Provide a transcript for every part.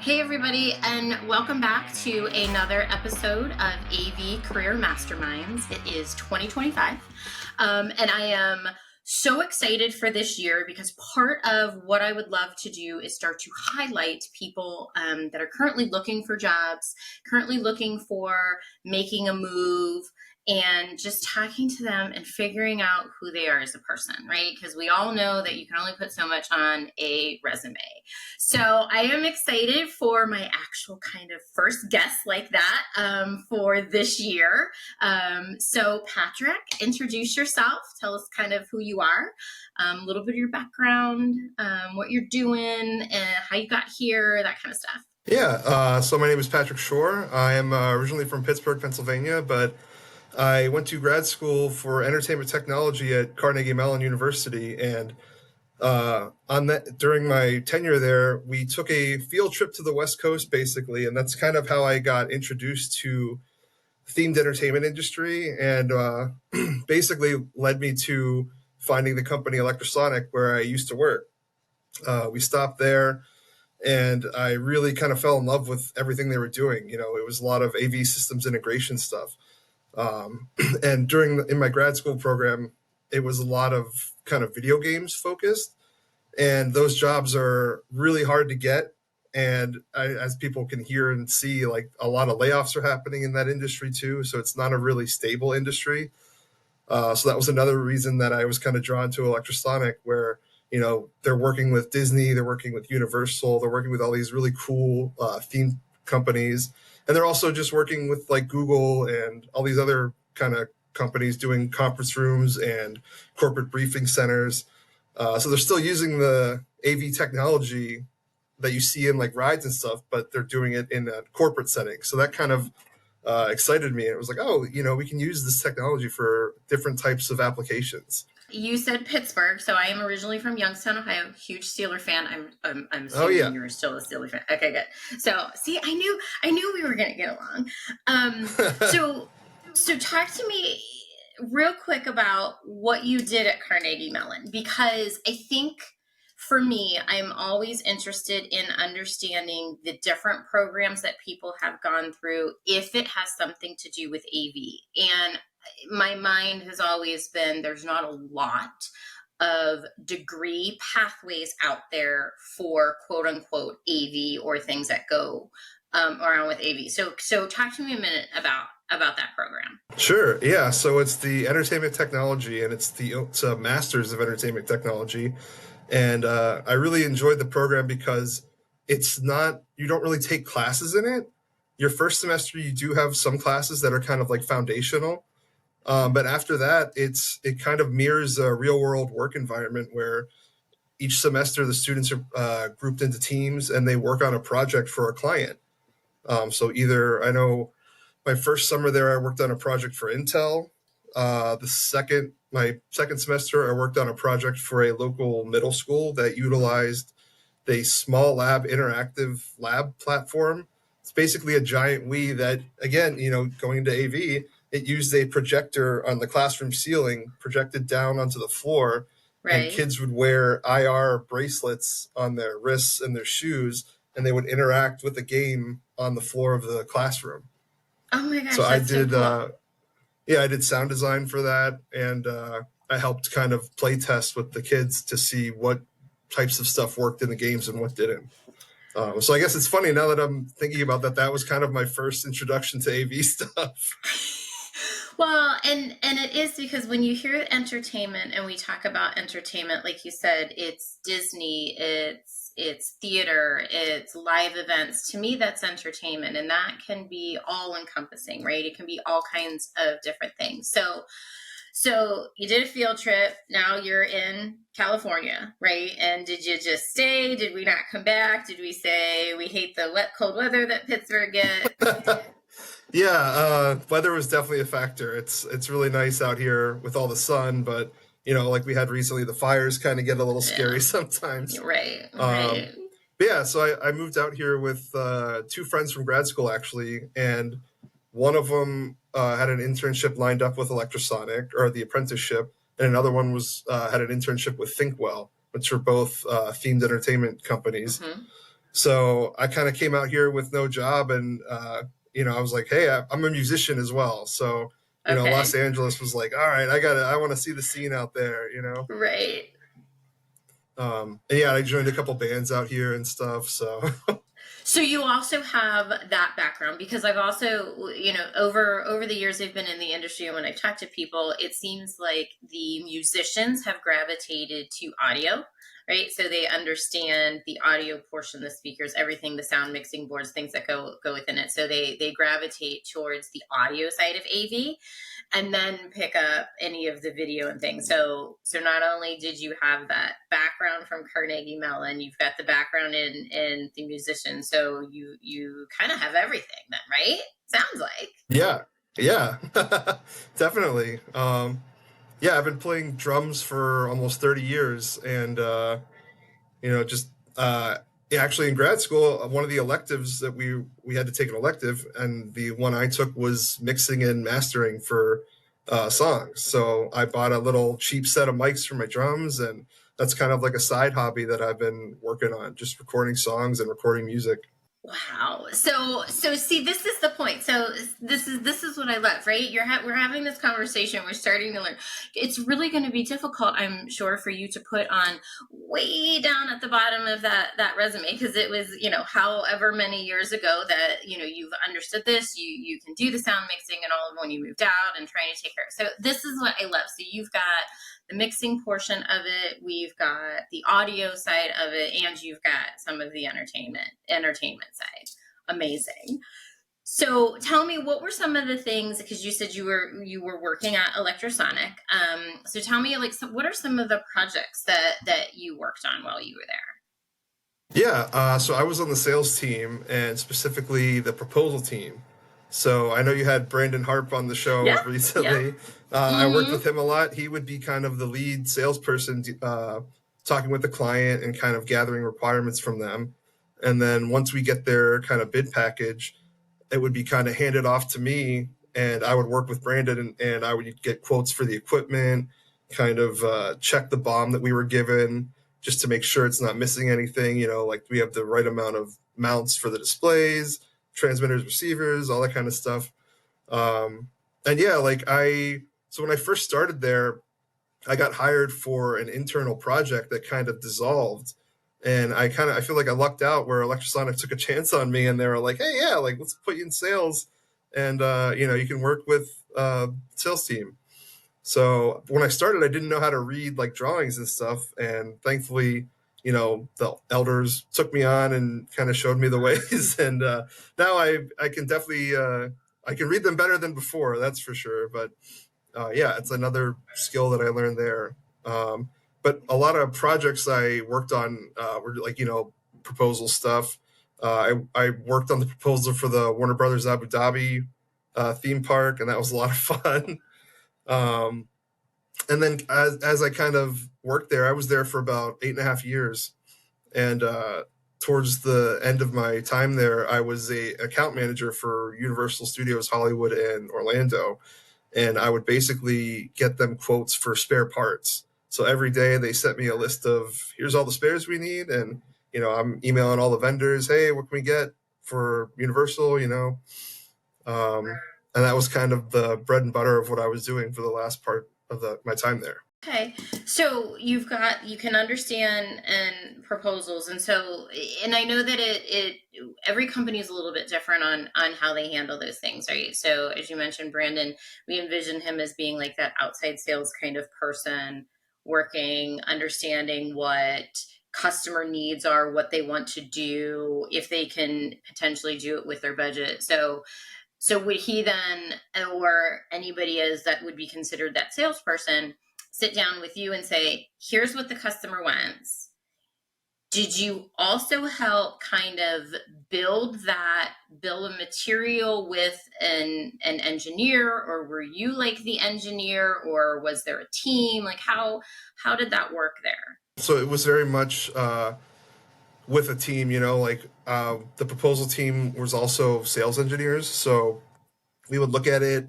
Hey, everybody, and welcome back to another episode of AV Career Masterminds. It is 2025, and I am so excited for this year because part of what I would love to do is start to highlight people that are currently looking for jobs, currently looking for making a move, and just talking to them and figuring out who they are as a person, right? Because we all know that you can only put so much on a resume. So I am excited for my actual kind of first guest like that for this year. So Patrick, introduce yourself. Tell us kind of who you are, a little bit of your background, what you're doing, and how you got here, that kind of stuff. Yeah, so my name is Patrick Shore. I am originally from Pittsburgh, Pennsylvania, but I went to grad school for entertainment technology at Carnegie Mellon University. And on that, during my tenure there, we took a field trip to the West Coast, basically, and that's kind of how I got introduced to themed entertainment industry, and basically led me to finding the company Electrosonic, where I used to work. We stopped there and I really kind of fell in love with everything they were doing. It was a lot of AV systems integration stuff. And in my grad school program, it was a lot of kind of video games focused, and those jobs are really hard to get. And as people can hear and see, like a lot of layoffs are happening in that industry too. So it's not a really stable industry. So that was another reason that I was kind of drawn to Electrosonic, where they're working with Disney, they're working with Universal, they're working with all these really cool theme companies, and they're also just working with like Google and all these other kind of companies doing conference rooms and corporate briefing centers. So they're still using the AV technology that you see in like rides and stuff, but they're doing it in a corporate setting. So that kind of excited me. It was like, oh, we can use this technology for different types of applications. You said Pittsburgh, so I am originally from Youngstown, Ohio. Huge Steeler fan. I'm Oh assuming yeah. you're still a Steeler fan. Okay, good. So see, I knew we were gonna get along. So talk to me real quick about what you did at Carnegie Mellon, because I think for me, I'm always interested in understanding the different programs that people have gone through if it has something to do with AV. And my mind has always been there's not a lot of degree pathways out there for quote unquote AV or things that go around with AV. So talk to me a minute about that program. Sure. Yeah. So it's the entertainment technology, and it's a Masters of Entertainment Technology, and I really enjoyed the program because it's not you don't really take classes in it. Your first semester, you do have some classes that are kind of like foundational, but after that, it kind of mirrors a real world work environment where each semester the students are grouped into teams and they work on a project for a client. So either I know my first summer there, I worked on a project for Intel. My second semester, I worked on a project for a local middle school that utilized the Small Lab interactive lab platform. It's basically a giant Wii that, again, going into AV, it used a projector on the classroom ceiling, projected down onto the floor, and Right. kids would wear IR bracelets on their wrists and their shoes, and they would interact with the game on the floor of the classroom. Oh my So gosh, I that's so did, cool. yeah, I did sound design for that, and I helped kind of play test with the kids to see what types of stuff worked in the games and what didn't. So I guess it's funny now that I'm thinking about that. That was kind of my first introduction to AV stuff. Well, and it is because when you hear entertainment and we talk about entertainment, like you said, it's Disney, it's theater, it's live events. To me, that's entertainment, and that can be all encompassing, right? It can be all kinds of different things. So you did a field trip. Now you're in California, right? And did you just stay? Did we not come back? Did we say we hate the wet, cold weather that Pittsburgh gets? Yeah, weather was definitely a factor. It's really nice out here with all the sun, but like we had recently, the fires kind of get a little scary Yeah, sometimes. right, Um, right. but yeah, so I moved out here with two friends from grad school actually, and one of them had an internship lined up with Electrosonic or the apprenticeship, and another one had an internship with Thinkwell, which are both themed entertainment companies. Mm-hmm. So I kind of came out here with no job, and I was like, hey, I'm a musician as well. So Los Okay. Angeles was like, all right, I want to see the scene out there. Right. And yeah, I joined a couple bands out here and stuff. So So you also have that background, because I've also, over the years I've been in the industry, and when I've talked to people, it seems like the musicians have gravitated to audio, right? So they understand the audio portion, the speakers, everything, the sound mixing boards, things that go within it. So they gravitate towards the audio side of AV, and then pick up any of the video and things. So not only did you have that background from Carnegie Mellon, you've got the background in the musician. So you kind of have everything then, right? Sounds like. yeah, yeah, definitely. Yeah, I've been playing drums for almost 30 years, and just yeah, actually in grad school, one of the electives that we had to take an elective, and the one I took was mixing and mastering for songs. So I bought a little cheap set of mics for my drums, and that's kind of like a side hobby that I've been working on, just recording songs and recording music. Wow. So see, this is the point. So this is what I love, right? We're having this conversation. We're starting to learn. It's really going to be difficult, I'm sure, for you to put on way down at the bottom of that resume, because it was, however many years ago that, you've understood this. You can do the sound mixing and all of when you moved out and trying to take care. So this is what I love. So you've got the mixing portion of it, we've got the audio side of it, and you've got some of the entertainment side. Amazing. So tell me, what were some of the things, because you said you were working at Electrosonic. So tell me, like, what are some of the projects that you worked on while you were there? Yeah, so I was on the sales team and specifically the proposal team. So I know you had Brandon Harp on the show Yeah. Yep. recently. I worked Mm-hmm. with him a lot. He would be kind of the lead salesperson, talking with the client and kind of gathering requirements from them. And then once we get their kind of bid package, it would be kind of handed off to me, and I would work with Brandon, and I would get quotes for the equipment, kind of check the BOM that we were given, just to make sure it's not missing anything. Like we have the right amount of mounts for the displays, transmitters, receivers, all that kind of stuff. And yeah, so when I first started there, I got hired for an internal project that kind of dissolved. And I feel like I lucked out where Electrosonic took a chance on me, and they were like, hey, yeah, like let's put you in sales, and you can work with sales team. So when I started, I didn't know how to read like drawings and stuff, and thankfully, the elders took me on and kind of showed me the ways, and now I can definitely I can read them better than before, that's for sure. But yeah, it's another skill that I learned there. But a lot of projects I worked on were like proposal stuff. I worked on the proposal for the Warner Brothers Abu Dhabi theme park, and that was a lot of fun. Um, and then as I kind of worked there, I was there for about 8.5 years, and towards the end of my time there, I was a account manager for Universal Studios Hollywood and Orlando, and I would basically get them quotes for spare parts. So every day they sent me a list of here's all the spares we need, and I'm emailing all the vendors, hey, what can we get for Universal, and that was kind of the bread and butter of what I was doing for the last part of my time there. Okay, so you can understand and proposals, and I know that it every company is a little bit different on how they handle those things, right? So as you mentioned, Brandon, we envision him as being like that outside sales kind of person, working, understanding what customer needs are, what they want to do, if they can potentially do it with their budget. So would he then, or anybody as that would be considered that salesperson, sit down with you and say, here's what the customer wants? Did you also help kind of build that bill of material with an engineer, or were you like the engineer, or was there a team? Like how did that work there? So it was very much with a team, like the proposal team was also sales engineers. So we would look at it,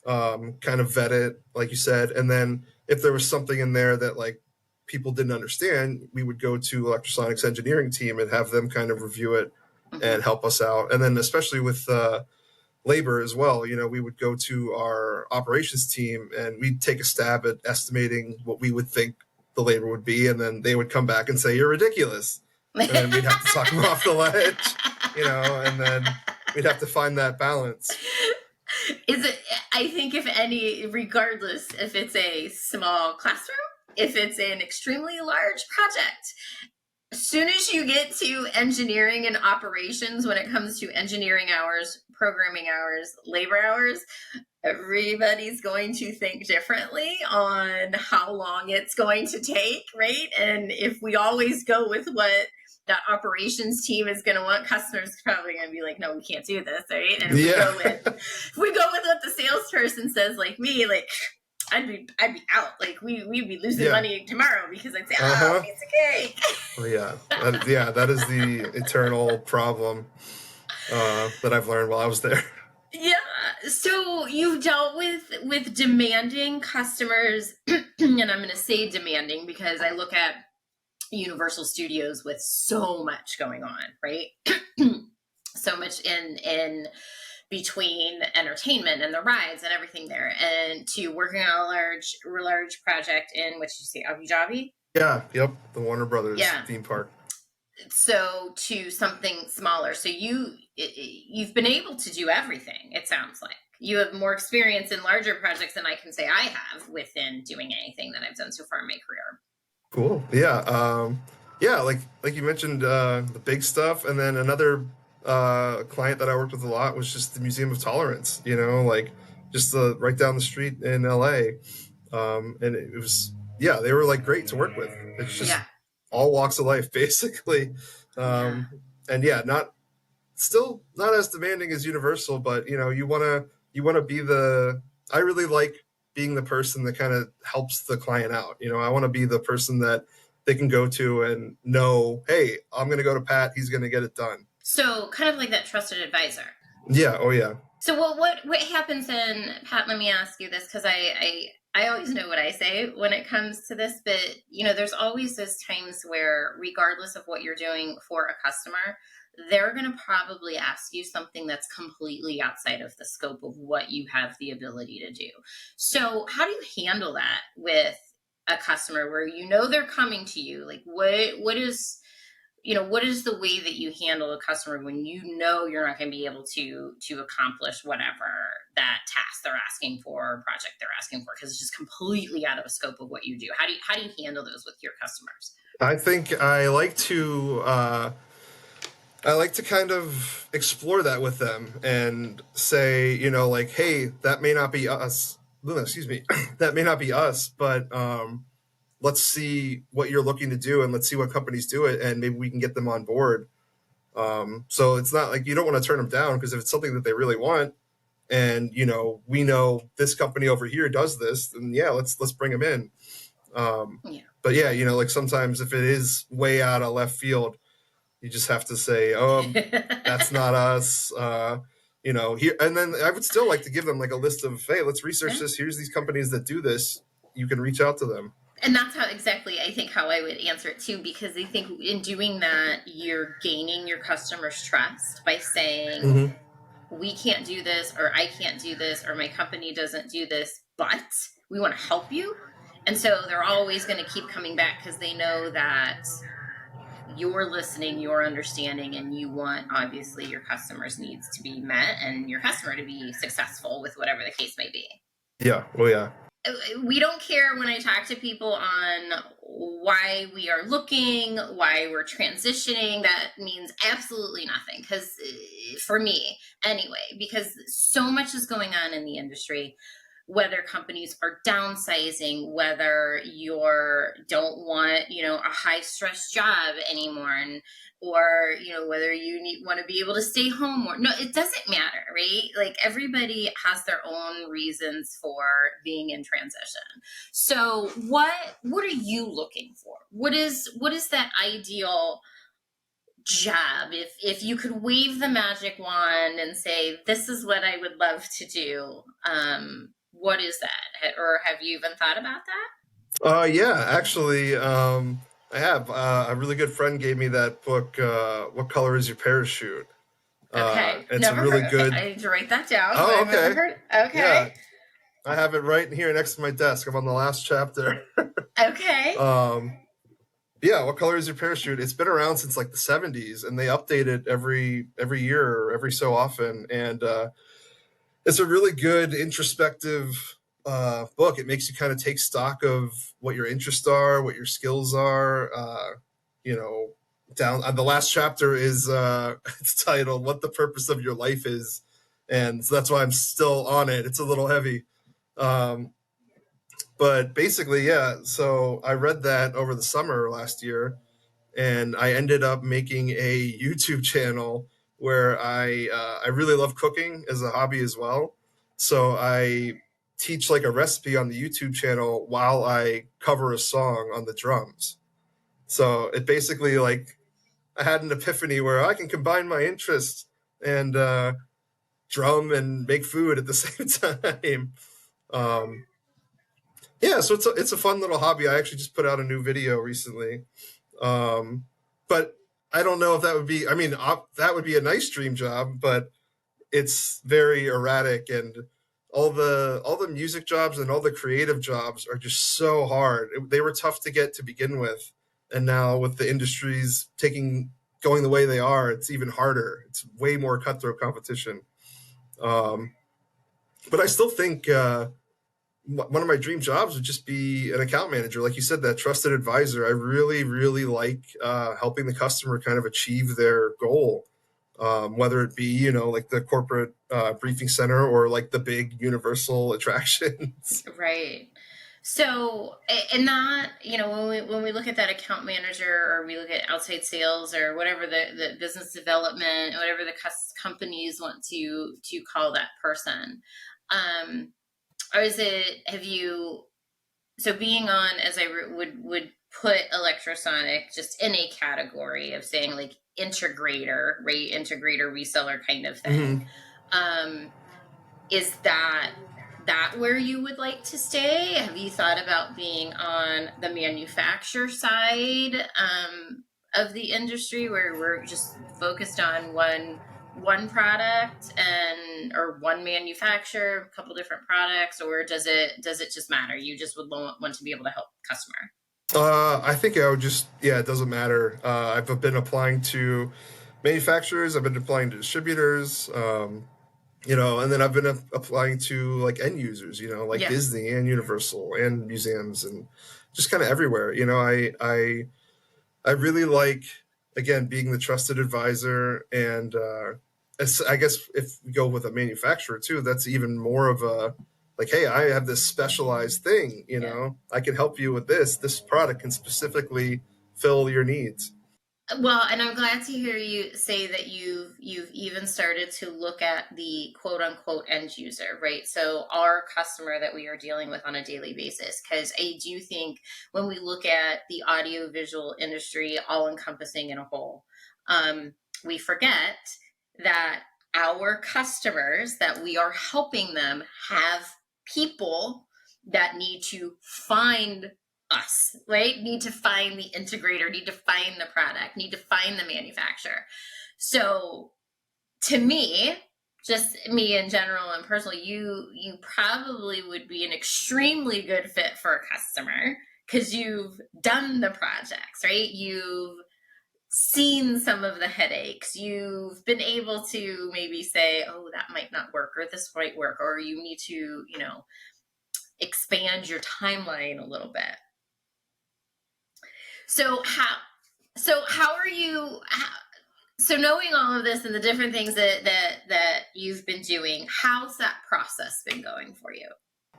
kind of vet it, like you said, and then if there was something in there that like people didn't understand, we would go to Electrosonics engineering team and have them kind of review it Mm-hmm. and help us out. And then especially with labor as well, we would go to our operations team and we'd take a stab at estimating what we would think the labor would be, and then they would come back and say you're ridiculous, and then we'd have to talk them off the ledge, and then we'd have to find that balance. Is it, I think if any, regardless if it's a small classroom, if it's an extremely large project, as soon as you get to engineering and operations, when it comes to engineering hours, programming hours, labor hours, everybody's going to think differently on how long it's going to take, right? And if we always go with what that operations team is going to want, customers probably going to be like, no, we can't do this, right? And if we go with what the salesperson says, like me, like I'd be out. Like we'd be losing money tomorrow because I'd say, oh, piece of cake. Well, that is the eternal problem that I've learned while I was there. Yeah. So you've dealt with demanding customers, and I'm going to say demanding because I look at Universal Studios with so much going on, right? So much in between entertainment and the rides and everything there, and to working on a large project in, what did you say, Abu Dhabi? Yeah. Yep. The Warner Brothers theme park. So to something smaller. So you've been able to do everything. It sounds like you have more experience in larger projects than I can say I have within doing anything that I've done so far in my career. Cool. Yeah. Like you mentioned, the big stuff, and then another client that I worked with a lot was just the Museum of Tolerance. Like just right down the street in LA, and it was they were like great to work with. It's just all walks of life basically, and still not as demanding as Universal, but you wanna be the. I really like being the person that kind of helps the client out. I want to be the person that they can go to and know, hey, I'm going to go to Pat. He's going to get it done. So kind of like that trusted advisor. Yeah. Oh, yeah. So what happens then, Pat? Let me ask you this, because I always know what I say when it comes to this, but there's always those times where, regardless of what you're doing for a customer, they're going to probably ask you something that's completely outside of the scope of what you have the ability to do. So how do you handle that with a customer where they're coming to you? Like what is the way that you handle a customer when you're not going to be able to accomplish whatever that task they're asking for or project they're asking for, because it's just completely out of the scope of what you do? How do you handle those with your customers? I think I like to kind of explore that with them and say, like, hey, that may not be us. Excuse me. That may not be us, but let's see what you're looking to do and let's see what companies do it, and maybe we can get them on board. So it's not like you don't want to turn them down, because if it's something that they really want, and we know this company over here does this, then let's bring them in. But like sometimes if it is way out of left field, you just have to say, oh, that's not us. Here, and then I would still like to give them like a list of, hey, let's research this. Here's these companies that do this. You can reach out to them. And that's how I would answer it too, because I think in doing that, you're gaining your customer's trust by saying, we can't do this, or I can't do this, or my company doesn't do this, but we want to help you. And so they're always going to keep coming back because they know that you're listening, you're understanding, and you want, obviously, your customer's needs to be met and your customer to be successful with whatever the case may be. Yeah. Oh, yeah. We don't care when I talk to people on why we are looking, why we're transitioning. That means absolutely nothing, because for me anyway, because so much is going on in the industry, whether companies are downsizing, whether you don't want, a high stress job anymore, or, whether you want to be able to stay home more. No, it doesn't matter, right? Like everybody has their own reasons for being in transition. So what are you looking for? What is that ideal job? If you could wave the magic wand and say, this is what I would love to do, what is that? Or have you even thought about that? Yeah, actually, I have. A really good friend gave me that book. What color is your parachute? Okay, It's a never really heard. Okay, good. I need to write that down, but Oh, I've never okay. heard. Yeah, Okay, I have it right here next to my desk. I'm on the last chapter. okay. um, yeah, what color is your parachute? It's been around since like the '70s, and they update it every year or every so often. And it's a really good introspective book. It makes you kind of take stock of what your interests are, what your skills are. You know, down the last chapter is it's titled "What the Purpose of Your Life Is," and so that's why I'm still on it. It's a little heavy, um, but basically, yeah. So I read that over the summer last year, and I ended up making a YouTube channel where I really love cooking as a hobby as well. So I teach like a recipe on the YouTube channel while I cover a song on the drums. So it basically like I had an epiphany where I can combine my interests and drum and make food at the same time. Um, yeah, so it's a fun little hobby. I actually just put out a new video recently. But I don't know if that would be. I mean, that would be a nice dream job, but it's very erratic, and all the music jobs and all the creative jobs are just so hard. They were tough to get to begin with, and now with the industries taking going the way they are, it's even harder. It's way more cutthroat competition. Um, but I still think one of my dream jobs would just be an account manager, like you said, that trusted advisor. I really really like helping the customer kind of achieve their goal, whether it be like the corporate briefing center or like the big universal attractions. Right. So, and that, when we look at that account manager, or we look at outside sales, or whatever the business development, whatever the companies want to call that person, um, or is it, have you, so being on, as I would put electrosonic just in a category of saying like integrator, right? Integrator, reseller kind of thing. Hmm. Um, is that where you would like to stay? Have you thought about being on the manufacturer side of the industry, where we're just focused on one product, and or one manufacturer, a couple different products, or does it just matter? You just would want to be able to help customer. I think I would just, yeah, it doesn't matter. I've been applying to manufacturers. I've been applying to distributors. And then I've been applying to like end users, like Yeah. Disney and Universal and museums and just kind of everywhere. I really like, again, being the trusted advisor, and I guess if we go with a manufacturer too, that's even more of a like, hey, I have this specialized thing. Yeah. I can help you with this. This product can specifically fill your needs. Well, and I'm glad to hear you say that you've even started to look at the quote unquote end user, right? So our customer that we are dealing with on a daily basis. Because I do think when we look at the audiovisual industry, all encompassing in a whole, we forget that our customers that we are helping them have people that need to find us, right? Need to find the integrator, need to find the product, need to find the manufacturer. So to me, just me in general and personally, you probably would be an extremely good fit for a customer because you've done the projects, right? You've seen some of the headaches. You've been able to maybe say, oh, that might not work, or this might work, or you need to, expand your timeline a little bit. So how are you? So knowing all of this and the different things that you've been doing, how's that process been going for you?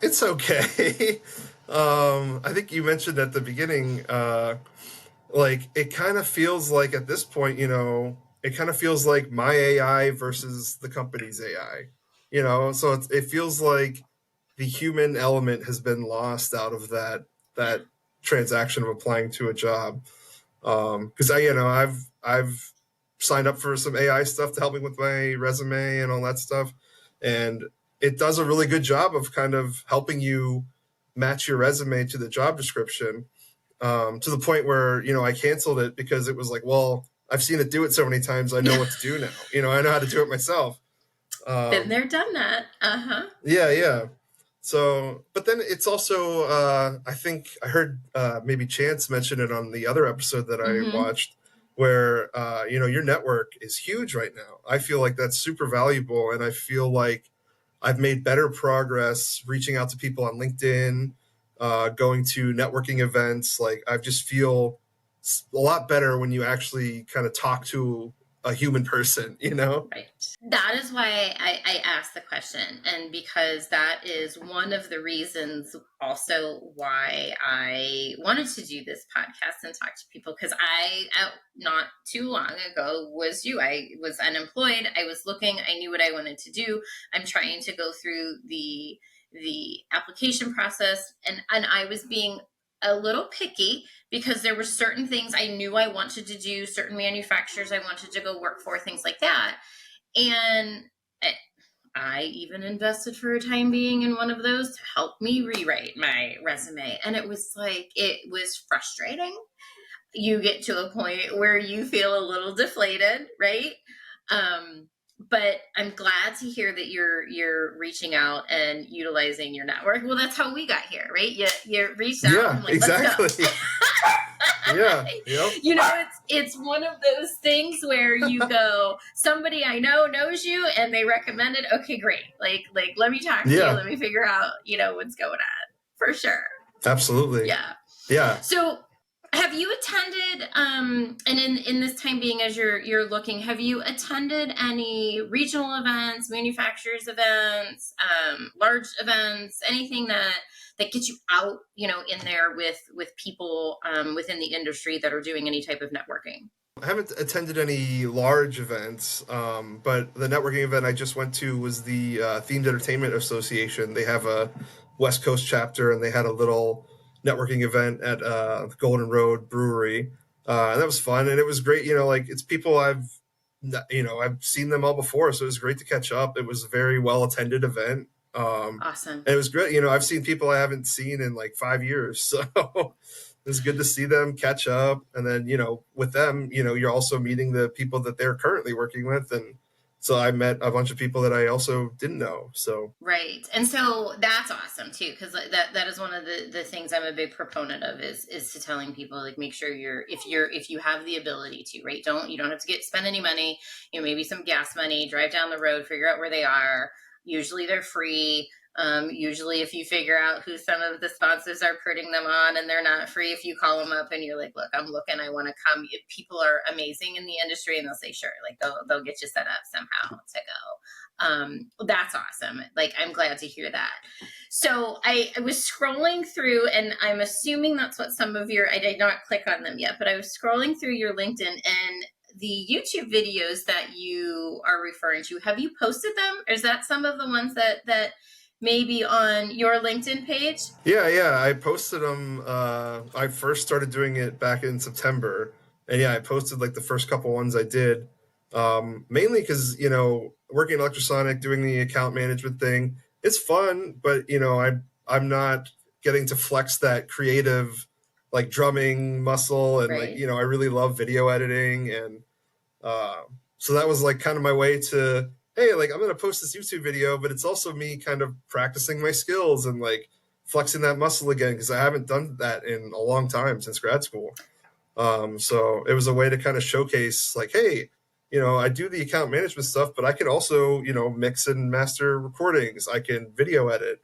It's okay. I think you mentioned at the beginning, like it kind of feels like at this point, it kind of feels like my AI versus the company's AI. So it feels like the human element has been lost out of Yeah, that transaction of applying to a job. Because I've signed up for some AI stuff to help me with my resume and all that stuff, and it does a really good job of kind of helping you match your resume to the job description, to the point where, I canceled it because it was like, well, I've seen it do it so many times. I know what to do now. I know how to do it myself. Been there, done that. Uh-huh. Yeah, yeah. So, but then it's also, I think I heard maybe Chance mention it on the other episode that I Mm-hmm. watched, where, your network is huge right now. I feel like that's super valuable. And I feel like I've made better progress reaching out to people on LinkedIn, going to networking events. Like, I just feel a lot better when you actually kind of talk to a human person, Right. That is why I asked the question. And because that is one of the reasons also why I wanted to do this podcast and talk to people. Because not too long ago, I was unemployed. I was looking, I knew what I wanted to do. I'm trying to go through the application process, and I was being a little picky because there were certain things I knew I wanted to do, certain manufacturers I wanted to go work for, things like that. And I even invested for a time being in one of those to help me rewrite my resume. And it was frustrating. You get to a point where you feel a little deflated, right? But I'm glad to hear that you're reaching out and utilizing your network. Well, that's how we got here, right? You reached out. Yeah, I'm like, exactly. Let's go. Yeah, yep. It's one of those things where you go, somebody I know knows you and they recommend it. Okay, great. Like let me talk to you. Let me figure out, what's going on, for sure. Absolutely. Yeah. So have you attended, and in this time being, as you're looking, have you attended any regional events, manufacturers events, large events, anything that gets you out, in there with people within the industry that are doing any type of networking? I haven't attended any large events, but the networking event I just went to was the Themed Entertainment Association. They have a West Coast chapter, and they had a little networking event at Golden Road Brewery, and that was fun. And it was great. Like, it's people I've seen them all before, so it was great to catch up. It was a very well attended event. Awesome. And it was great. I've seen people I haven't seen in like 5 years, so it was good to see them, catch up. And then, with them, you're also meeting the people that they're currently working with. And so I met a bunch of people that I also didn't know. So, right. And so that's awesome too, because that is one of the things I'm a big proponent of is to telling people, like, make sure if you have the ability to, right, you don't have to spend any money, maybe some gas money, drive down the road, figure out where they are. Usually they're free. Usually if you figure out who some of the sponsors are putting them on and they're not free, if you call them up and you're like, look, I'm looking, I want to come. People are amazing in the industry and they'll say, sure, like they'll get you set up somehow to go. That's awesome. Like, I'm glad to hear that. So I was scrolling through, and I'm assuming that's what I did not click on them yet, but I was scrolling through your LinkedIn, and the YouTube videos that you are referring to, have you posted them? Or is that some of the ones that maybe on your LinkedIn page? Yeah, I posted them. I first started doing it back in September. And yeah, I posted like the first couple ones I did. Mainly because, working at Electrosonic, doing the account management thing, it's fun, but, I'm not getting to flex that creative, like, drumming muscle. And, like, Right. I really love video editing. And so that was like kind of my way to, hey, like, I'm going to post this YouTube video, but it's also me kind of practicing my skills and like flexing that muscle again, because I haven't done that in a long time, since grad school. So it was a way to kind of showcase, like, hey, I do the account management stuff, but I can also, mix and master recordings. I can video edit.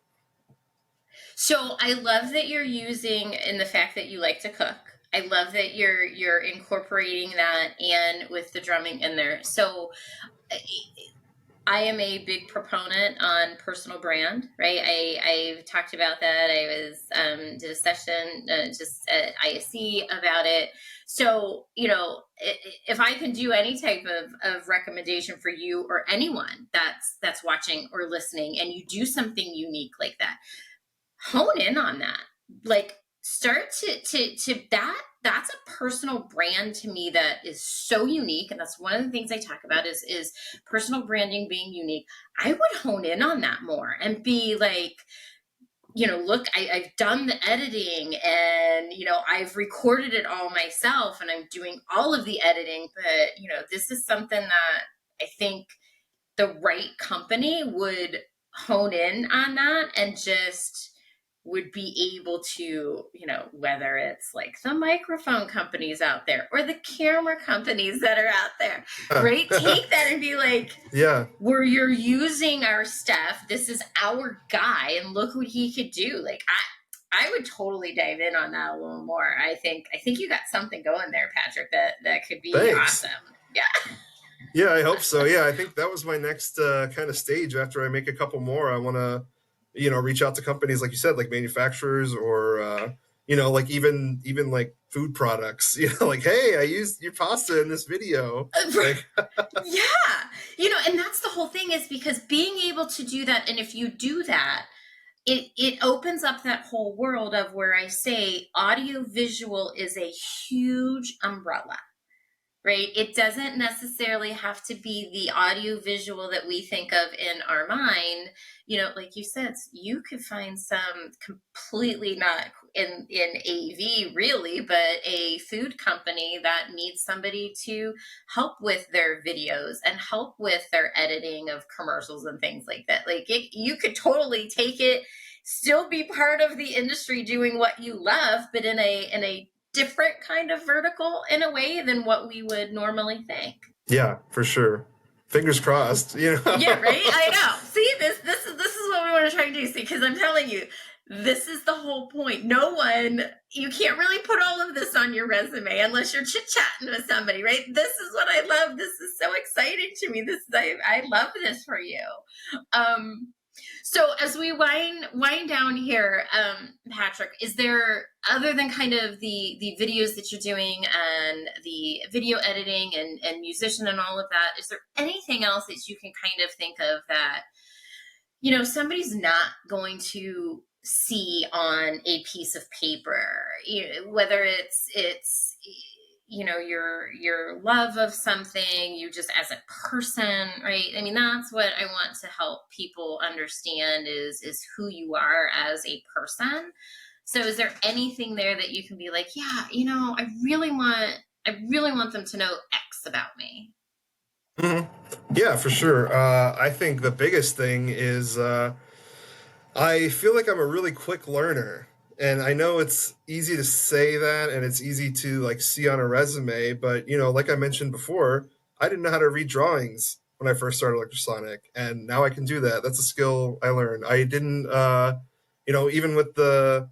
So I love that you're using, in the fact that you like to cook. I love that you're incorporating that and with the drumming in there. So I am a big proponent on personal brand, right? I've talked about that. I was did a session just at ISC about it. So, if I can do any type of recommendation for you or anyone that's watching or listening, and you do something unique like that, hone in on that. Like, start to that's a personal brand to me that is so unique. And that's one of the things I talk about is personal branding being unique. I would hone in on that more and be like, look, I've done the editing, and, I've recorded it all myself, and I'm doing all of the editing. But, this is something that I think the right company would hone in on that, and just would be able to, whether it's like the microphone companies out there or the camera companies that are out there, right? Take that and be like, Yeah. where you're using our stuff, this is our guy, and look what he could do. Like, I would totally dive in on that a little more. I think you got something going there, Patrick, that could be Thanks. awesome. Yeah. Yeah, I hope so. Yeah, I think that was my next kind of stage. After I make a couple more, I want to, reach out to companies like you said, like manufacturers, or like even like food products. Like, hey, I used your pasta in this video. Like, Yeah. And that's the whole thing, is because being able to do that, and if you do that, it opens up that whole world of where I say audio visual is a huge umbrella. Right? It doesn't necessarily have to be the audio visual that we think of in our mind. Like you said, you could find some completely not in AV really, but a food company that needs somebody to help with their videos and help with their editing of commercials and things like that. Like, you could totally take it, still be part of the industry doing what you love, but in a different kind of vertical in a way than what we would normally think. yeah, for sure. Fingers crossed. Yeah, right. I know. See, this is what we want to try and do. See, because I'm telling you, this is the whole point. You can't really put all of this on your resume unless you're chit chatting with somebody, right? This is what I love. This is so exciting to me. I love this for you. So as we wind down here, Patrick, is there, other than kind of the videos that you're doing and the video editing and musician and all of that, is there anything else that you can kind of think of that, somebody's not going to see on a piece of paper, whether it's your love of something, you just as a person, right? I mean, that's what I want to help people understand is who you are as a person. So is there anything there that you can be like, yeah, I really want them to know X about me? Mhm. Yeah, for sure. I think the biggest thing is I feel like I'm a really quick learner. And I know it's easy to say that and it's easy to like see on a resume, but like I mentioned before, I didn't know how to read drawings when I first started Electrosonic, and now I can do that. That's a skill I learned. I didn't even with the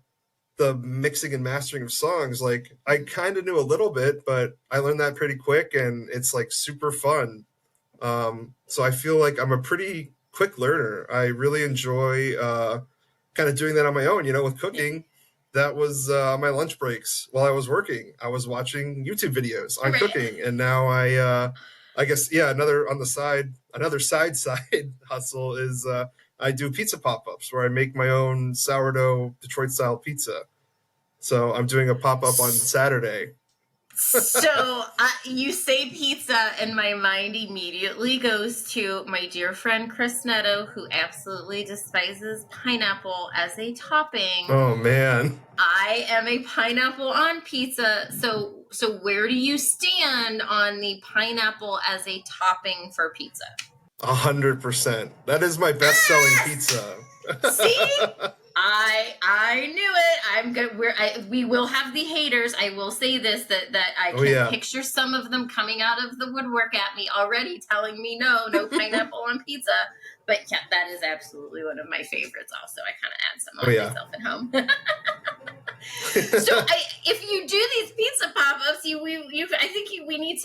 mixing and mastering of songs, like I kind of knew a little bit, but I learned that pretty quick and it's like super fun. So I feel like I'm a pretty quick learner. I really enjoy kind of doing that on my own. With cooking, that was my lunch breaks while I was working. I was watching YouTube videos on Right. cooking, and now I guess another on the side, another side hustle is I do pizza pop ups where I make my own sourdough Detroit style pizza. So I'm doing a pop up on Saturday. So you say pizza, and my mind immediately goes to my dear friend Chris Netto, who absolutely despises pineapple as a topping. Oh man. I am a pineapple on pizza. So where do you stand on the pineapple as a topping for pizza? 100%. That is my best selling pizza. See? I knew it. I'm good. We will have the haters. I will say this, that I can picture some of them coming out of the woodwork at me already, telling me no pineapple on pizza. But yeah, that is absolutely one of my favorites. Also, I kind of add some on myself at home. So if you do these pizza pop-ups, I think we need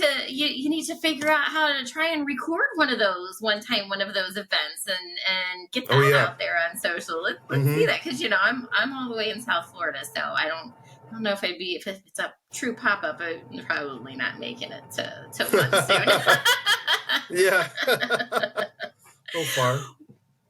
to figure out how to try and record one of those one of those events, and get that out there on social. Let's see that, because I'm all the way in South Florida, so I don't know if it's a true pop-up. I'm probably not making it to one soon. Yeah. So far.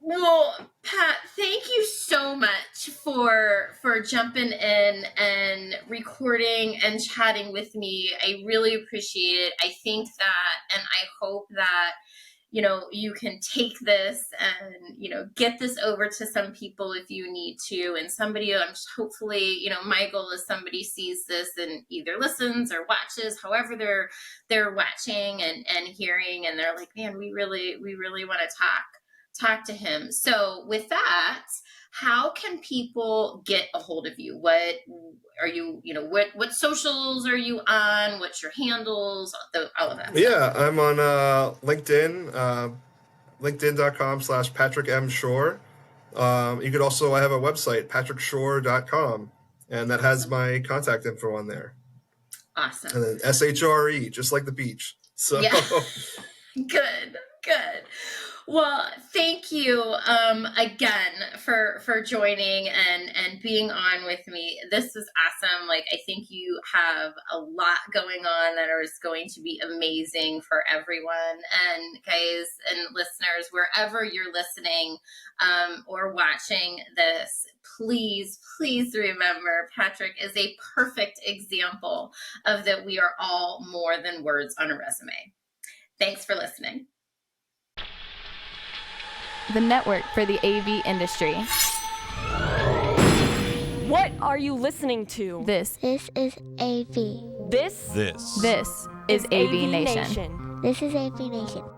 Well, Pat, thank you so much for jumping in and recording and chatting with me. I really appreciate it. I think that, and I hope that you can take this and, get this over to some people if you need to. And somebody, hopefully, my goal is somebody sees this and either listens or watches, however they're watching and hearing, and they're like, man, we really want to talk to him. So with that, how can people get a hold of you? What are you, what socials are you on? What's your handles? All of that Yeah, stuff. I'm on LinkedIn, linkedin.com/Patrick M. Shore. You could also, I have a website, patrickshore.com, and that has Awesome. my contact info on there. Awesome. And then SHRE, just like the beach. So Yeah. Good. Well, thank you again for joining and being on with me. This was awesome. Like, I think you have a lot going on that is going to be amazing for everyone. And guys and listeners, wherever you're listening or watching this, please remember Patrick is a perfect example of that we are all more than words on a resume. Thanks for listening. The network for the AV industry. What are you listening to? This is AV. This is AVNation. This is AVNation.